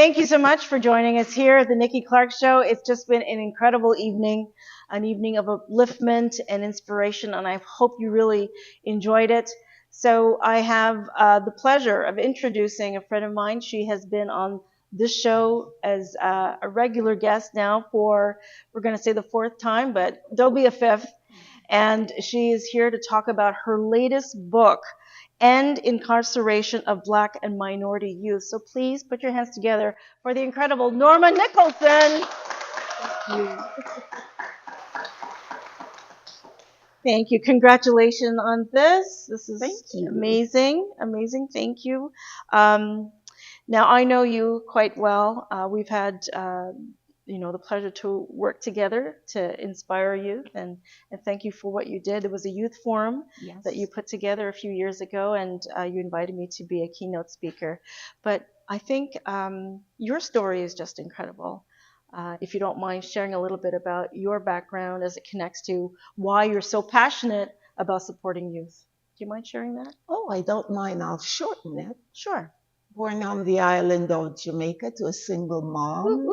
Thank you so much for joining us here at the Nikki Clarke Show. It's just been an incredible evening, an evening of upliftment and inspiration, and I hope you really enjoyed it. So I have the pleasure of introducing a friend of mine. She has been on this show as a regular guest now for, we're going to say the fourth time, but there'll be a fifth. And she is here to talk about her latest book, End Incarceration of Black and Minority Youth. So please put your hands together for the incredible Norma Nicholson. Thank you. Congratulations on this. This is amazing. Amazing. Thank you. Um, Now I know you quite well. We've had the pleasure to work together to inspire youth, and thank you for what you did. It was a youth forum that you put together a few years ago, and you invited me to be a keynote speaker. But I think your story is just incredible. If you don't mind sharing a little bit about your background as it connects to why you're so passionate about supporting youth. Do you mind sharing that? Oh, I don't mind. I'll shorten it. Sure. Born on the island of Jamaica to a single mom.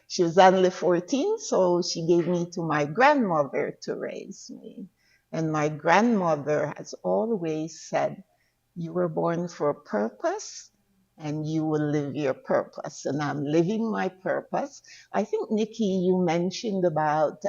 She was only 14, so she gave me to my grandmother to raise me. And my grandmother has always said, you were born for a purpose and you will live your purpose. And I'm living my purpose. I think, Nikki, you mentioned about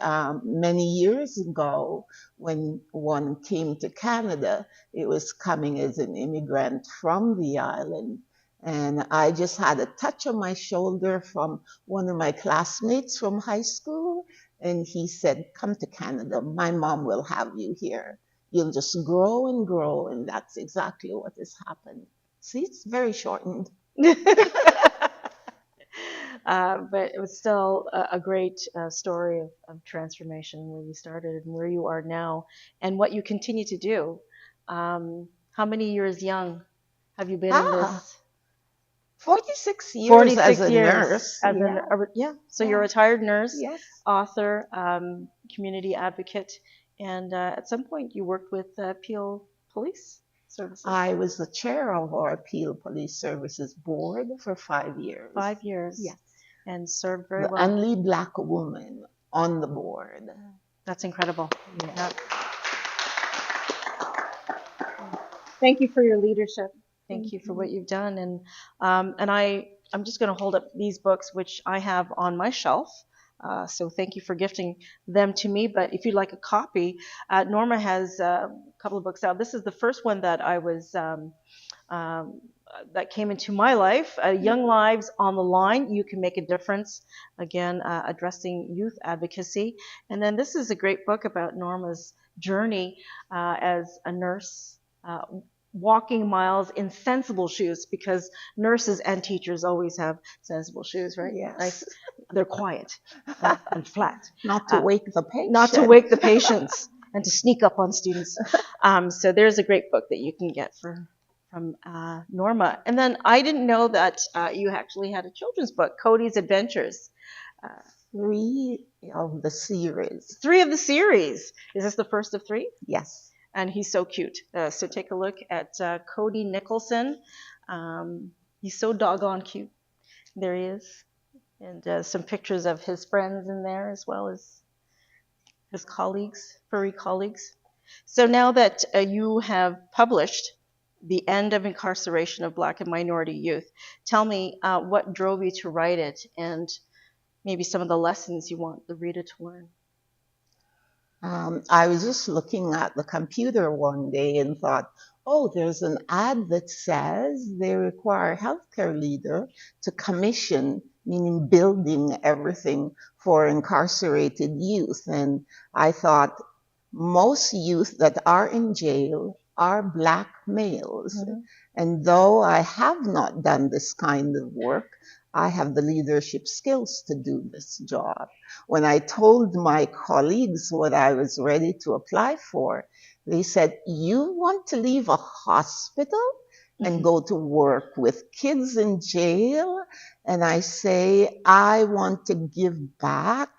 many years ago when one came to Canada, it was coming as an immigrant from the island. And I just had a touch on my shoulder from one of my classmates from high school. And he said, come to Canada. My mom will have you here. You'll just grow and grow. And that's exactly what has happened. See, it's very shortened. But it was still a great story of transformation, where you started and where you are now, and what you continue to do. How many years young have you been in this? 46 years 46 as a years nurse. As so you're a retired nurse, Yes. author, community advocate, and at some point you worked with Peel Police Services. I was the chair of our Peel Police Services Board for 5 years. 5 years. Yes. And served very The well. only black woman on the board. That's incredible. Yes. Yep. Thank you for your leadership. Thank you for what you've done. And I'm just going to hold up these books, which I have on my shelf. So thank you for gifting them to me. But if you'd like a copy, Norma has a couple of books out. This is the first one that I was that came into my life. Young Lives on the Line. You Can Make a Difference. Again, addressing youth advocacy. And then this is a great book about Norma's journey as a nurse. Walking miles in sensible shoes, because nurses and teachers always have sensible shoes, right? Yes. Nice. They're quiet and flat. Not to wake the patient. Not to wake the patients and to sneak up on students. So there's a great book that you can get from Norma. And then I didn't know that you actually had a children's book, Cody's Adventures. 3 of the series. 3 of the series. Is this the first of 3? Yes. And he's so cute. So take a look at Cody Nicholson. He's so doggone cute. There he is. And some pictures of his friends in there, as well as his colleagues, furry colleagues. So now that you have published The End of Incarceration of Black and Minority Youth, tell me what drove you to write it, and maybe some of the lessons you want the reader to learn. I was just looking at the computer one day and thought, oh, there's an ad that says they require a healthcare leader to commission, meaning building everything for incarcerated youth. And I thought, most youth that are in jail are black males. Mm-hmm. And though I have not done this kind of work, I have the leadership skills to do this job. When I told my colleagues what I was ready to apply for, they said, you want to leave a hospital and go to work with kids in jail? And I say, I want to give back.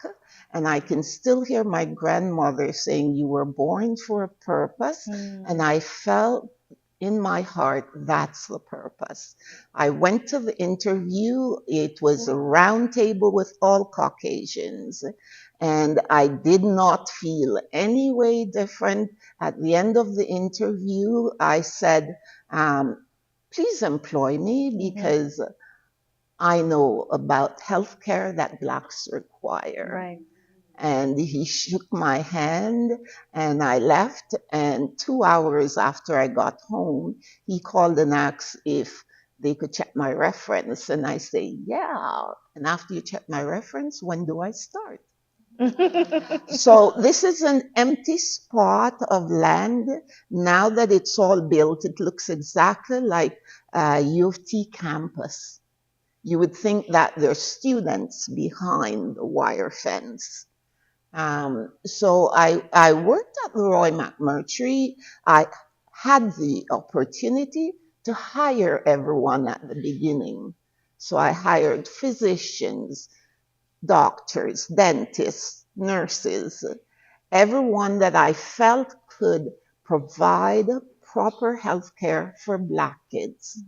And I can still hear my grandmother saying, you were born for a purpose. And I felt in my heart, that's the purpose. I went to the interview. It was a round table with all Caucasians. And I did not feel any way different. At the end of the interview, I said, please employ me because I know about healthcare that Blacks require. Right. And he shook my hand and I left. And 2 hours after I got home, he called and asked if they could check my reference. And I say, yeah. And after you check my reference, when do I start? So this is an empty spot of land. Now that it's all built, it looks exactly like a U of T campus. You would think that there's students behind the wire fence. So I worked at the Roy McMurtry. I had the opportunity to hire everyone at the beginning. So I hired physicians, doctors, dentists, nurses, everyone that I felt could provide proper health care for Black kids.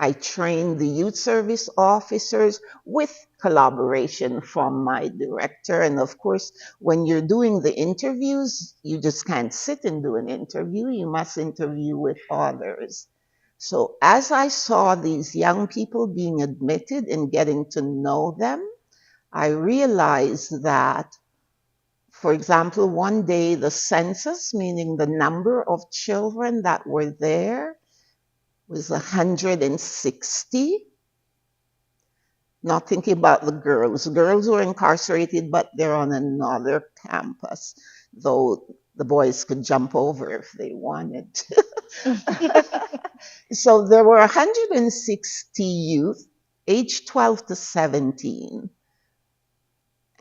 I trained the youth service officers with collaboration from my director. And of course, when you're doing the interviews, you just can't sit and do an interview. You must interview with others. So as I saw these young people being admitted and getting to know them, I realized that, for example, one day the census, meaning the number of children that were there, was 160. Not thinking about the girls. Girls were incarcerated, but they're on another campus, though the boys could jump over if they wanted to. So there were 160 youth, aged 12 to 17.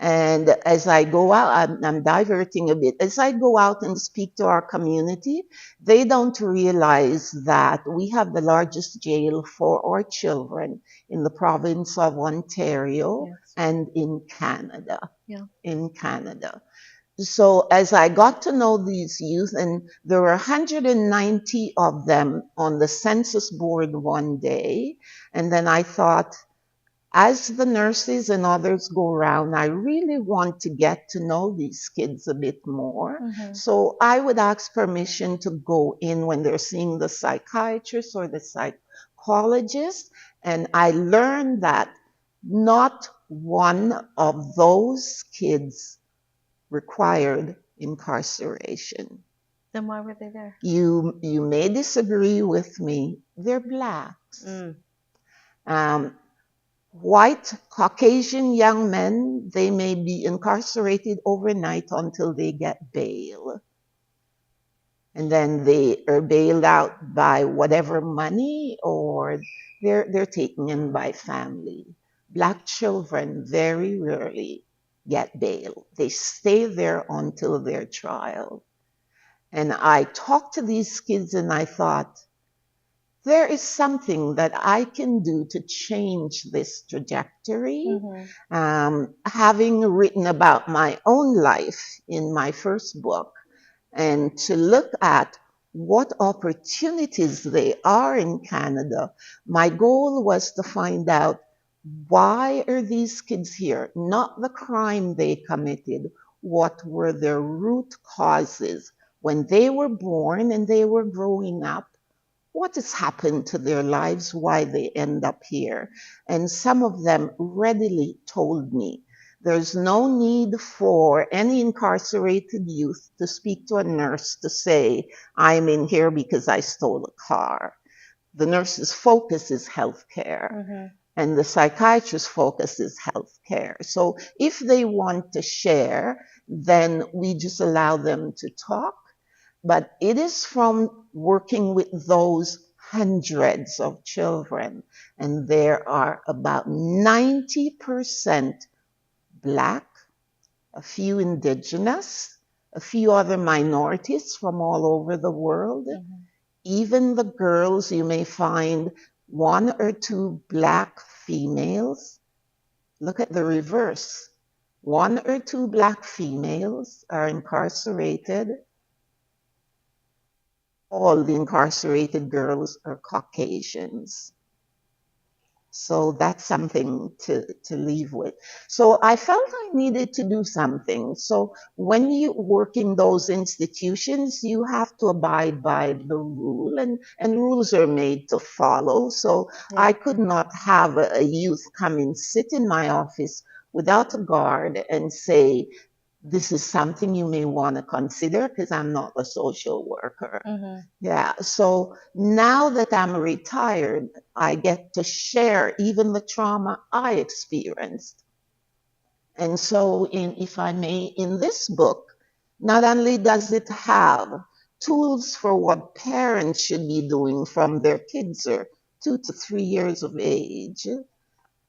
And as I go out, I'm diverting a bit. As I go out and speak to our community, they don't realize that we have the largest jail for our children in the province of Ontario. Yes. And in Canada. Yeah. In Canada. So as I got to know these youth, and there were 190 of them on the census board one day, and then I thought, as the nurses and others go around, I really want to get to know these kids a bit more. So I would ask permission to go in when they're seeing the psychiatrist or the psychologist. And I learned that not one of those kids required incarceration. Then why were they there? You may disagree with me. They're Blacks. White Caucasian young men, they may be incarcerated overnight until they get bail. And then they are bailed out by whatever money, or they're taken in by family. Black children very rarely get bail. They stay there until their trial. And I talked to these kids and I thought, there is something that I can do to change this trajectory. Having written about my own life in my first book, and to look at what opportunities there are in Canada, my goal was to find out, why are these kids here? Not the crime they committed. What were their root causes? When they were born and they were growing up, what has happened to their lives, why they end up here? And some of them readily told me, there's no need for any incarcerated youth to speak to a nurse to say, I'm in here because I stole a car. The nurse's focus is healthcare. And the psychiatrist's focus is healthcare. So if they want to share, then we just allow them to talk. But it is from working with those hundreds of children, and there are about 90% Black, a few Indigenous, a few other minorities from all over the world. Even the girls, you may find one or two Black females. Look at the reverse. One or two Black females are incarcerated. all the incarcerated girls are Caucasians. So that's something to leave with. So I felt I needed to do something. So when you work in those institutions, you have to abide by the rule, and rules are made to follow. So Yeah. I could not have a youth come and sit in my office without a guard and say, this is something you may want to consider, because I'm not a social worker. Mm-hmm. Yeah, so now that I'm retired, I get to share even the trauma I experienced. And so, if I may, in this book, not only does it have tools for what parents should be doing from their kids are 2 to 3 years of age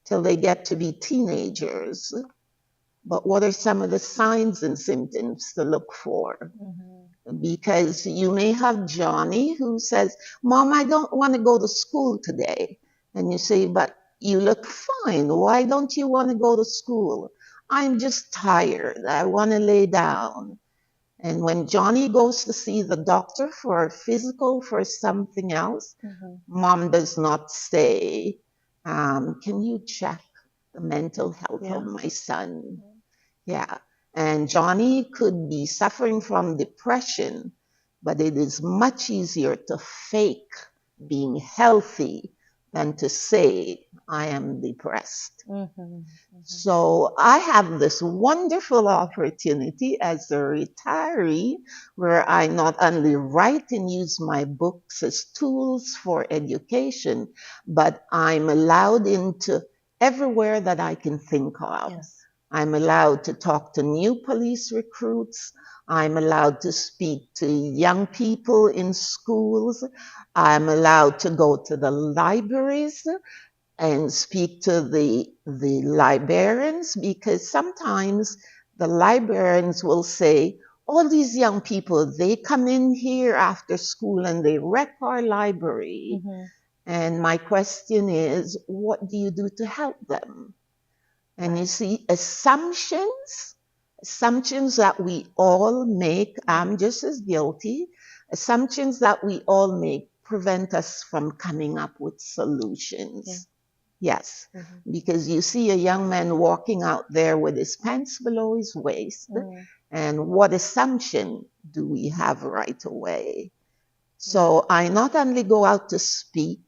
till they get to be teenagers, but what are some of the signs and symptoms to look for? Because you may have Johnny who says, Mom, I don't want to go to school today. And you say, but you look fine. Why don't you want to go to school? I'm just tired. I want to lay down. And when Johnny goes to see the doctor for a physical, for something else, Mom does not say, can you check the mental health of my son? Yeah. And Johnny could be suffering from depression, but it is much easier to fake being healthy than to say, I am depressed. So I have this wonderful opportunity as a retiree where I not only write and use my books as tools for education, but I'm allowed into everywhere that I can think of. Yes. I'm allowed to talk to new police recruits. I'm allowed to speak to young people in schools. I'm allowed to go to the libraries and speak to the librarians, because sometimes the librarians will say, all these young people, they come in here after school and they wreck our library. And my question is, what do you do to help them? And you see, assumptions that we all make, I'm just as guilty, assumptions that we all make prevent us from coming up with solutions. Yes, because you see a young man walking out there with his pants below his waist, and what assumption do we have right away? So I not only go out to speak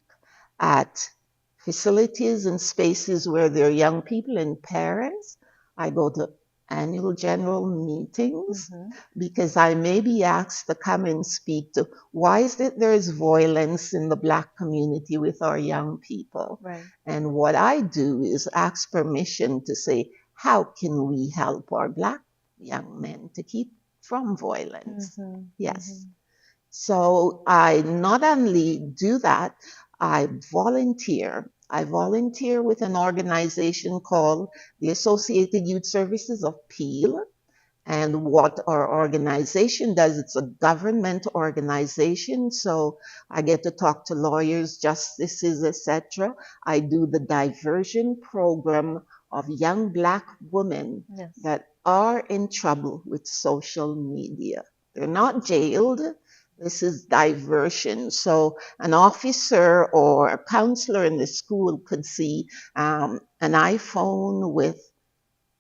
at facilities and spaces where there are young people and parents, I go to annual general meetings because I may be asked to come and speak to why is it there is violence in the Black community with our young people. Right. And what I do is ask permission to say, how can we help our Black young men to keep from violence? Yes. So I not only do that, I volunteer. I volunteer with an organization called the Associated Youth Services of Peel. And what our organization does, it's a government organization. So I get to talk to lawyers, justices, etc. I do the diversion program of young Black women that are in trouble with social media. They're not jailed. This is diversion. So an officer or a counselor in the school could see an iPhone with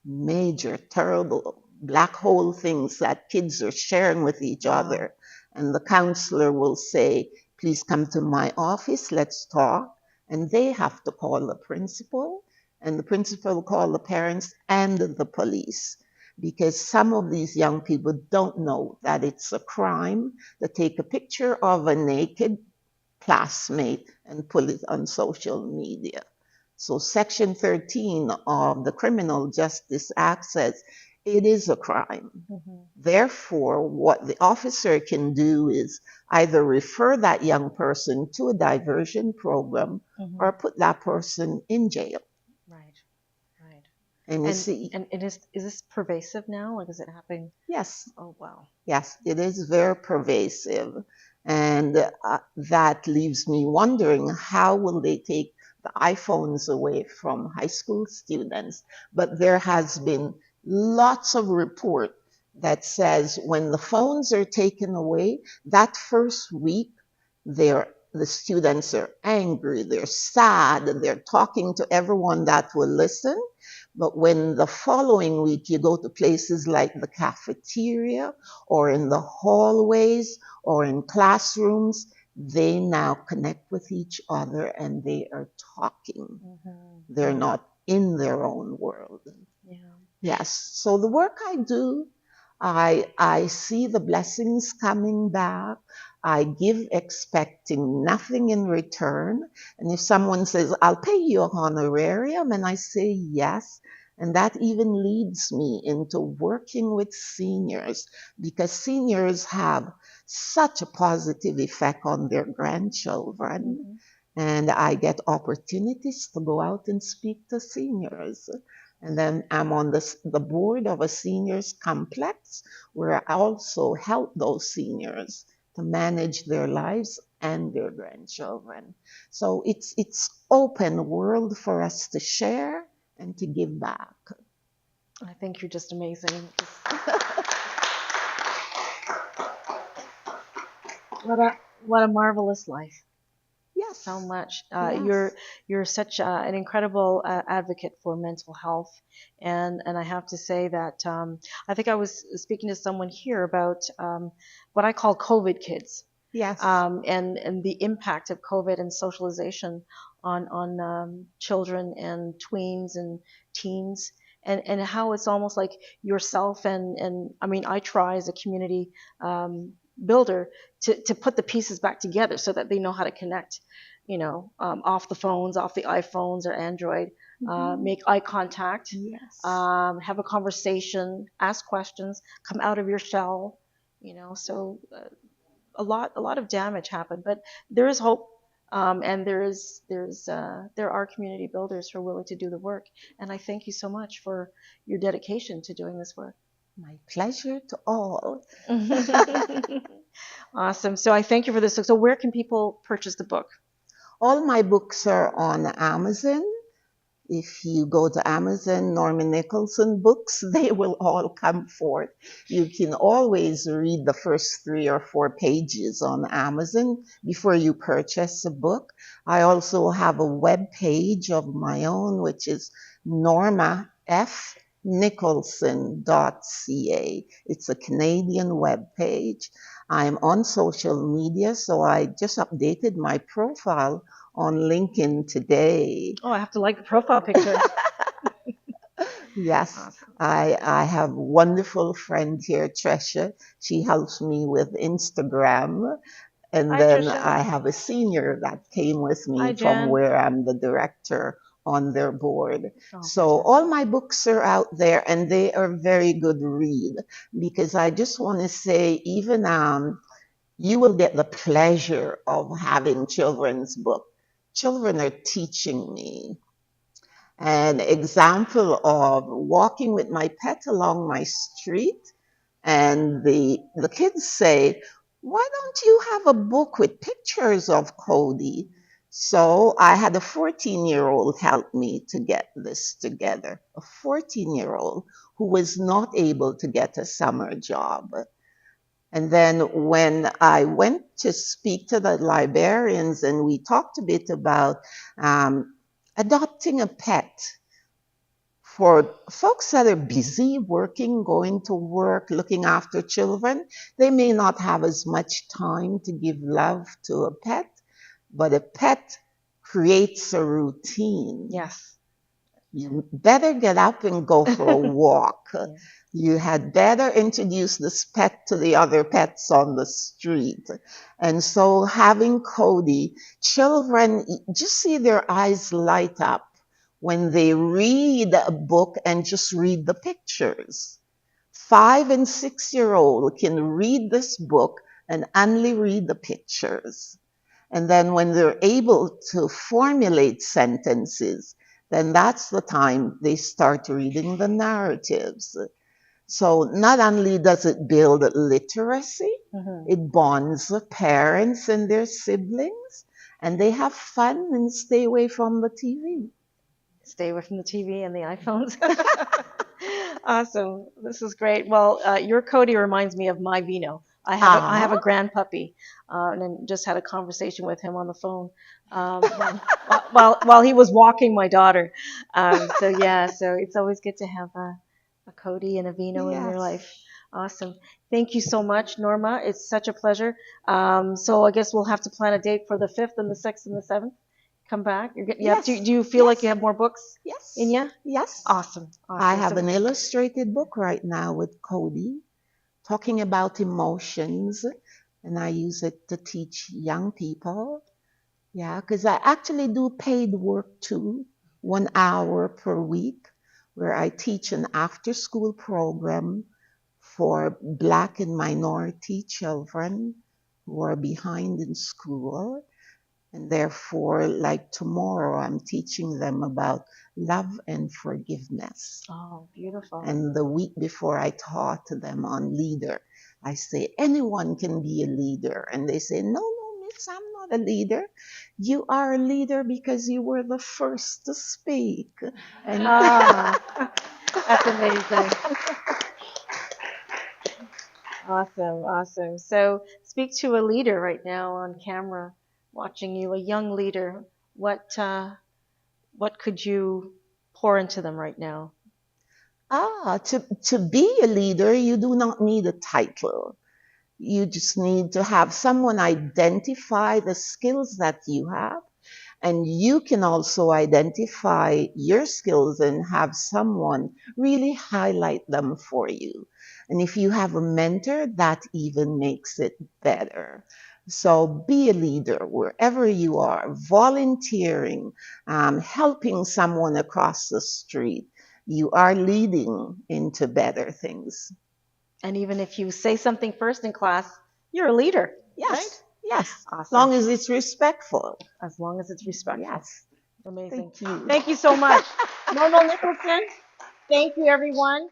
major, terrible black hole things that kids are sharing with each other. And the counselor will say, please come to my office, let's talk. And they have to call the principal, and the principal will call the parents and the police. Because some of these young people don't know that it's a crime to take a picture of a naked classmate and put it on social media. So Section 13 of the Criminal Justice Act says it is a crime. Therefore, what the officer can do is either refer that young person to a diversion program or put that person in jail. Right, right. And you see, And is this pervasive now? Like, is it happening? Yes. Oh, wow. Yes, it is very pervasive. And that leaves me wondering, how will they take the iPhones away from high school students? But there has been lots of report that says when the phones are taken away, that first week, the students are angry, they're sad, they're talking to everyone that will listen. But when the following week you go to places like the cafeteria or in the hallways or in classrooms, they now connect with each other and they are talking. They're not in their own world. Yeah. Yes. So the work I do, I see the blessings coming back. I give expecting nothing in return. And if someone says, I'll pay you a honorarium, and I say yes, and that even leads me into working with seniors because seniors have such a positive effect on their grandchildren. And I get opportunities to go out and speak to seniors. And then I'm on the board of a seniors complex where I also help those seniors to manage their lives and their grandchildren. So it's open world for us to share and to give back. I think you're just amazing. What a what a marvelous life. Yes. So much. Yes. You're such an incredible advocate for mental health, and I have to say that I think I was speaking to someone here about what I call COVID kids, Yes. and the impact of COVID and socialization on children and tweens and teens. And how it's almost like yourself and I mean I try as a community builder to put the pieces back together so that they know how to connect, off the phones, off the iPhones or Android, make eye contact, Yes. have a conversation, ask questions, come out of your shell, so a lot of damage happened, but there is hope. And there are community builders who are willing to do the work, and I thank you so much for your dedication to doing this work. My pleasure to all. Awesome. So I thank you for this. So where can people purchase the book? All my books are on Amazon. If you go to Amazon, Norma Nicholson books, they will all come forth. You can always read the first 3 or 4 pages on Amazon before you purchase a book. I also have a web page of my own, which is normafnicholson.ca. It's a Canadian web page. I'm on social media, so I just updated my profile on LinkedIn today. Oh, I have to like the profile picture. Yes, Awesome. I have a wonderful friend here, Tresha. She helps me with Instagram. And Hi, then Trisha. I have a senior that came with Hi, me from Jen. where I'm the director on their board. Oh, So all my books are out there and they are very good read because I just want to say even you will get the pleasure of having children's book. Children are teaching me. An example of walking with my pet along my street, and the kids say, "Why don't you have a book with pictures of Cody?" So I had a 14-year-old help me to get this together, a 14-year-old who was not able to get a summer job. And then when I went to speak to the librarians and we talked a bit about adopting a pet, for folks that are busy working, going to work, looking after children, they may not have as much time to give love to a pet, but a pet creates a routine. Yes. You better get up and go for a walk. Yeah. You had better introduce this pet to the other pets on the street. And so having Cody, children just see their eyes light up when they read a book and just read the pictures. 5 and 6-year-old can read this book and only read the pictures. And then when they're able to formulate sentences, then that's the time they start reading the narratives. So not only does it build literacy, it bonds the parents and their siblings, and they have fun and stay away from the TV. Stay away from the TV and the iPhones. Awesome. This is great. Well, your Cody reminds me of my Vino. I have a Ah, grand puppy, and then just had a conversation with him on the phone while he was walking my daughter. So yeah, so it's always good to have a Cody and a Vino in your life. yes. Awesome. Thank you so much, Norma. It's such a pleasure. So I guess we'll have to plan a date for the 5th and the 6th and the 7th. Come back. You have to, Yes. do you feel like you Yes. have more books in Yes. you? Yes. Awesome. I Awesome. have So an illustrated book right now with Cody talking about emotions, and I use it to teach young people. Yeah, because I actually do paid work too, 1 hour per week, where I teach an after school program for Black and minority children who are behind in school. And therefore, like tomorrow, I'm teaching them about love and forgiveness. oh, beautiful. And the week before, I taught them on leader. I say, anyone can be a leader. And they say, no, no, miss, I'm not a leader. You are a leader because you were the first to speak. And Ah, that's amazing. Awesome, awesome. So speak to a leader right now on camera, watching you, a young leader. What could you pour into them right now? to be a leader, you do not need a title. You just need to have someone identify the skills that you have. And you can also identify your skills and have someone really highlight them for you. And if you have a mentor, that even makes it better. So be a leader wherever you are, volunteering, helping someone across the street. You are leading into better things. And even if you say something first in class, you're a leader, right? Yes, yes, Awesome. long as it's respectful. As long as it's respectful. Yes, Amazing. thank you. Thank you so much. Norma Nicholson, thank you, everyone.